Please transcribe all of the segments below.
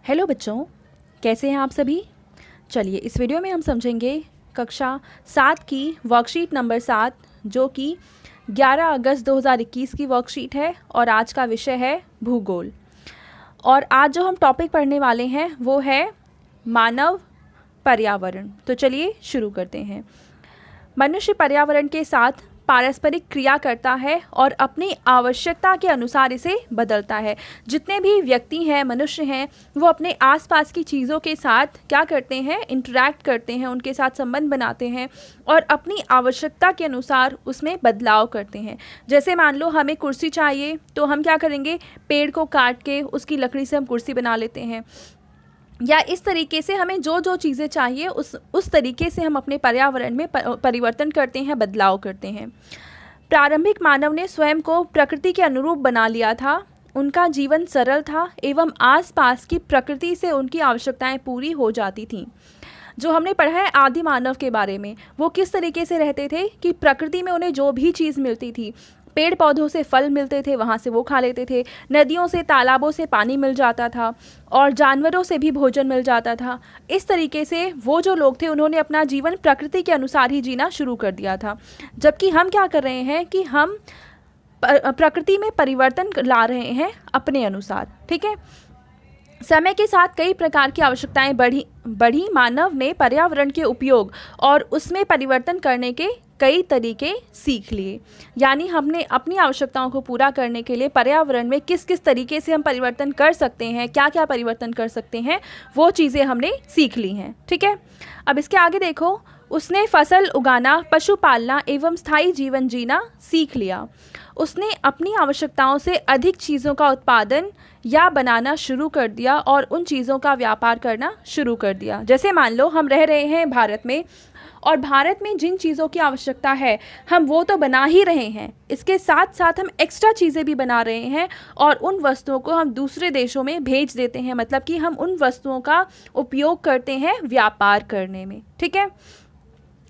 Hello बच्चों, कैसे हैं आप सभी। चलिए इस वीडियो में हम समझेंगे कक्षा 7 की वर्कशीट नंबर 7 जो कि 11 अगस्त 2021 की वर्कशीट है और आज का विषय है भूगोल। और आज जो हम टॉपिक पढ़ने वाले हैं वो है मानव पर्यावरण। तो चलिए शुरू करते हैं। मनुष्य पर्यावरण के साथ पारस्परिक क्रिया करता है और अपनी आवश्यकता के अनुसार इसे बदलता है। जितने भी व्यक्ति हैं, मनुष्य हैं, वो अपने आसपास की चीज़ों के साथ क्या करते हैं, इंटरैक्ट करते हैं, उनके साथ संबंध बनाते हैं और अपनी आवश्यकता के अनुसार उसमें बदलाव करते हैं। जैसे मान लो हमें कुर्सी चाहिए तो हम क्या करेंगे, पेड़ को काट के उसकी लकड़ी से हम कुर्सी बना लेते हैं, या इस तरीके से हमें जो जो चीज़ें चाहिए उस तरीके से हम अपने पर्यावरण में परिवर्तन करते हैं, बदलाव करते हैं। प्रारंभिक मानव ने स्वयं को प्रकृति के अनुरूप बना लिया था। उनका जीवन सरल था एवं आसपास की प्रकृति से उनकी आवश्यकताएं पूरी हो जाती थीं। जो हमने पढ़ा है आदि मानव के बारे में, वो किस तरीके से रहते थे कि प्रकृति में उन्हें जो भी चीज़ मिलती थी, पेड़ पौधों से फल मिलते थे, वहाँ से वो खा लेते थे, नदियों से तालाबों से पानी मिल जाता था और जानवरों से भी भोजन मिल जाता था। इस तरीके से वो जो लोग थे उन्होंने अपना जीवन प्रकृति के अनुसार ही जीना शुरू कर दिया था। जबकि हम क्या कर रहे हैं कि हम प्रकृति में परिवर्तन ला रहे हैं अपने अनुसार। ठीक है। समय के साथ कई प्रकार की आवश्यकताएं बढ़ी। मानव ने पर्यावरण के उपयोग और उसमें परिवर्तन करने के कई तरीके सीख लिए। यानी हमने अपनी आवश्यकताओं को पूरा करने के लिए पर्यावरण में किस किस तरीके से हम परिवर्तन कर सकते हैं, क्या क्या परिवर्तन कर सकते हैं, वो चीज़ें हमने सीख ली हैं। ठीक है। अब इसके आगे देखो, उसने फसल उगाना, पशु पालना एवं स्थायी जीवन जीना सीख लिया। उसने अपनी आवश्यकताओं से अधिक चीज़ों का उत्पादन या बनाना शुरू कर दिया और उन चीज़ों का व्यापार करना शुरू कर दिया। जैसे मान लो हम रह रहे हैं भारत में, और भारत में जिन चीज़ों की आवश्यकता है हम वो तो बना ही रहे हैं, इसके साथ साथ हम एक्स्ट्रा चीज़ें भी बना रहे हैं और उन वस्तुओं को हम दूसरे देशों में भेज देते हैं। मतलब कि हम उन वस्तुओं का उपयोग करते हैं व्यापार करने में। ठीक है।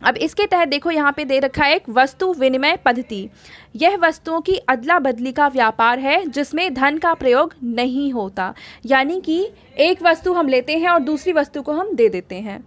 अब इसके तहत देखो यहाँ पे दे रखा है एक वस्तु विनिमय पद्धति। यह वस्तुओं की अदला बदली का व्यापार है जिसमें धन का प्रयोग नहीं होता। यानी कि एक वस्तु हम लेते हैं और दूसरी वस्तु को हम दे देते हैं।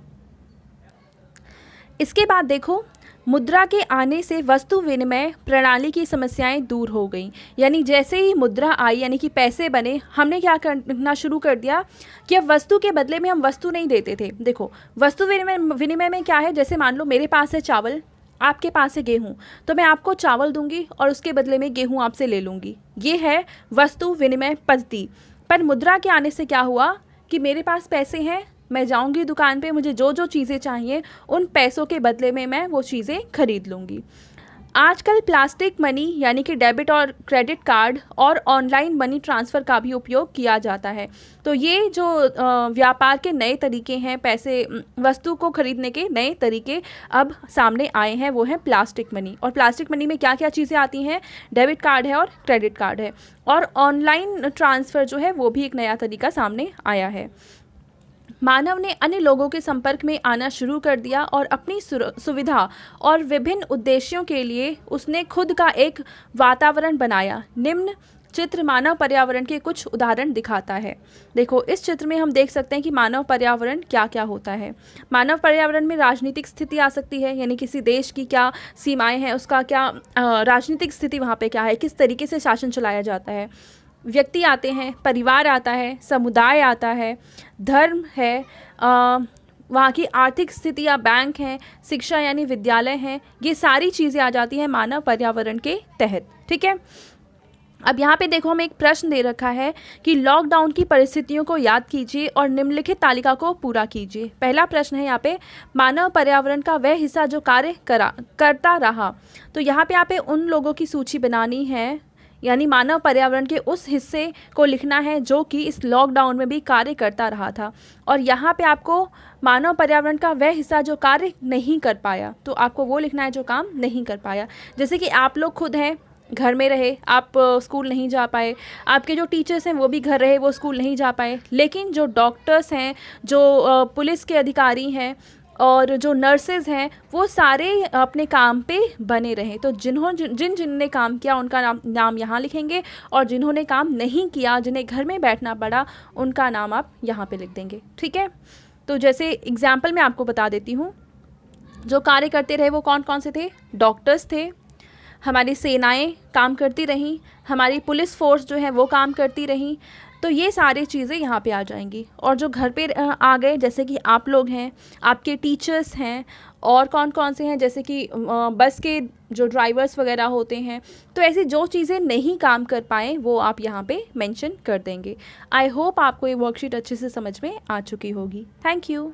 इसके बाद देखो, मुद्रा के आने से वस्तु विनिमय प्रणाली की समस्याएं दूर हो गई। यानी जैसे ही मुद्रा आई, यानी कि पैसे बने, हमने क्या करना शुरू कर दिया कि अब वस्तु के बदले में हम वस्तु नहीं देते थे। देखो वस्तु विनिमय में क्या है, जैसे मान लो मेरे पास है चावल, आपके पास है गेहूँ, तो मैं आपको चावल दूंगी और उसके बदले में गेहूँ आपसे ले लूँगी। ये है वस्तु विनिमय पद्धति। पर मुद्रा के आने से क्या हुआ कि मेरे पास पैसे हैं, मैं जाऊंगी दुकान पे, मुझे जो जो चीज़ें चाहिए उन पैसों के बदले में मैं वो चीज़ें खरीद लूँगी। आजकल प्लास्टिक मनी यानी कि डेबिट और क्रेडिट कार्ड और ऑनलाइन मनी ट्रांसफ़र का भी उपयोग किया जाता है। तो ये जो व्यापार के नए तरीके हैं, पैसे वस्तु को खरीदने के नए तरीके अब सामने आए हैं, वो है प्लास्टिक मनी। और प्लास्टिक मनी में क्या क्या चीज़ें आती हैं, डेबिट कार्ड है और क्रेडिट कार्ड है, और ऑनलाइन ट्रांसफ़र जो है वो भी एक नया तरीका सामने आया है। मानव ने अन्य लोगों के संपर्क में आना शुरू कर दिया और अपनी सुविधा और विभिन्न उद्देश्यों के लिए उसने खुद का एक वातावरण बनाया। निम्न चित्र मानव पर्यावरण के कुछ उदाहरण दिखाता है। देखो इस चित्र में हम देख सकते हैं कि मानव पर्यावरण क्या क्या होता है। मानव पर्यावरण में राजनीतिक स्थिति आ सकती है, यानी किसी देश की क्या सीमाएँ हैं, उसका क्या राजनीतिक स्थिति वहाँ पर क्या है, किस तरीके से शासन चलाया जाता है। व्यक्ति आते हैं, परिवार आता है, समुदाय आता है, धर्म है, वहाँ की आर्थिक स्थिति या बैंक हैं, शिक्षा यानी विद्यालय हैं, ये सारी चीज़ें आ जाती हैं मानव पर्यावरण के तहत। ठीक है। अब यहाँ पे देखो हम एक प्रश्न दे रखा है कि लॉकडाउन की परिस्थितियों को याद कीजिए और निम्नलिखित तालिका को पूरा कीजिए। पहला प्रश्न है यहाँ पे, मानव पर्यावरण का वह हिस्सा जो कार्य करता रहा। तो यहाँ पे उन लोगों की सूची बनानी है, यानी मानव पर्यावरण के उस हिस्से को लिखना है जो कि इस लॉकडाउन में भी कार्य करता रहा था। और यहाँ पे आपको मानव पर्यावरण का वह हिस्सा जो कार्य नहीं कर पाया, तो आपको वो लिखना है जो काम नहीं कर पाया। जैसे कि आप लोग खुद हैं, घर में रहे, आप स्कूल नहीं जा पाए, आपके जो टीचर्स हैं वो भी घर रहे, वो स्कूल नहीं जा पाए, लेकिन जो डॉक्टर्स हैं, जो पुलिस के अधिकारी हैं और जो नर्सेज़ हैं वो सारे अपने काम पे बने रहें। तो जिन्होंने काम किया उनका नाम यहाँ लिखेंगे, और जिन्होंने काम नहीं किया, जिन्हें घर में बैठना पड़ा, उनका नाम आप यहाँ पे लिख देंगे। ठीक है, तो जैसे एग्जाम्पल मैं आपको बता देती हूँ, जो कार्य करते रहे वो कौन कौन से थे? डॉक्टर्स थे, हमारी सेनाएं काम करती रहीं, हमारी पुलिस फोर्स जो है वो काम करती रहीं। तो ये सारी चीज़ें यहाँ पे आ जाएंगी। और जो घर पे आ गए, जैसे कि आप लोग हैं, आपके टीचर्स हैं, और कौन कौन से हैं, जैसे कि बस के जो ड्राइवर्स वगैरह होते हैं। तो ऐसी जो चीज़ें नहीं काम कर पाए वो आप यहाँ पे मेंशन कर देंगे। आई होप आपको ये वर्कशीट अच्छे से समझ में आ चुकी होगी। Thank you.